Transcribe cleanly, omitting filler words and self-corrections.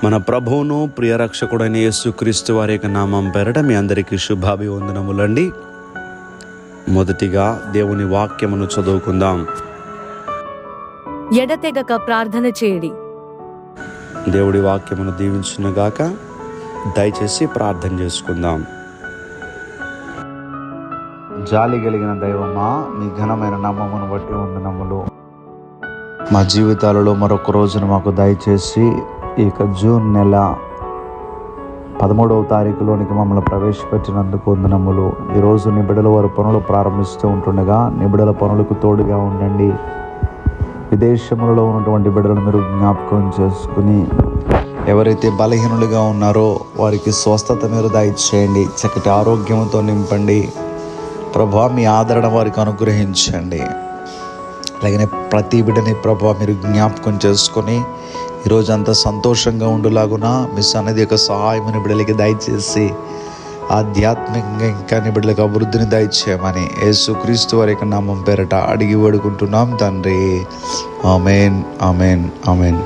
మన ప్రభువును ప్రియ రక్షకుడైన యేసుక్రీస్తు వారి యొక్క నామం పేరట మీ అందరికీ శుభాభివందనములండి. మొదటిగా దేవుని వాక్యమును చదువుకుందాం. ఎడతెగక ప్రార్థన చేయడి. దేవుడి వాక్యమును దీవించునుగాక. దయచేసి ప్రార్థన చేసుకుందాం. జాలి కలిగిన దైవమా, మీ ఘనమైన నామమును బట్టి వందనములు. మా జీవితాలలో మరొక రోజును మాకు దయచేసి ఈ జూన్ నెల 13వ తారీఖులోనికి మమ్మల్ని ప్రవేశపెట్టినందుకు వందనములు. ఈరోజు నిబిడల వారి పనులు ప్రారంభిస్తూ ఉంటుండగా నిబిడల పనులకు తోడుగా ఉండండి. విదేశములలో ఉన్నటువంటి బిడ్డలను మీరు జ్ఞాపకం చేసుకుని ఎవరైతే బలహీనులుగా ఉన్నారో వారికి స్వస్థత మీరు దయచేయండి. చక్కటి ఆరోగ్యంతో నింపండి ప్రభువా. మీ ఆదరణ వారికి అనుగ్రహించండి. అలాగనే ప్రతి బిడ్డని ప్రభువా మీరు జ్ఞాపకం చేసుకొని ఈరోజు అంతా సంతోషంగా ఉండులాగున మీ సన్నిధి యొక్క సహాయం బిడ్డలకి దయచేసి ఆధ్యాత్మికంగా ఇంకా బిడ్డలకు అభివృద్ధిని దయచేయమని యేసుక్రీస్తు వారి యొక్క నామం పేరట అడిగి వేడుకుంటున్నాం తండ్రి. ఆమేన్, ఆమేన్, ఆమేన్.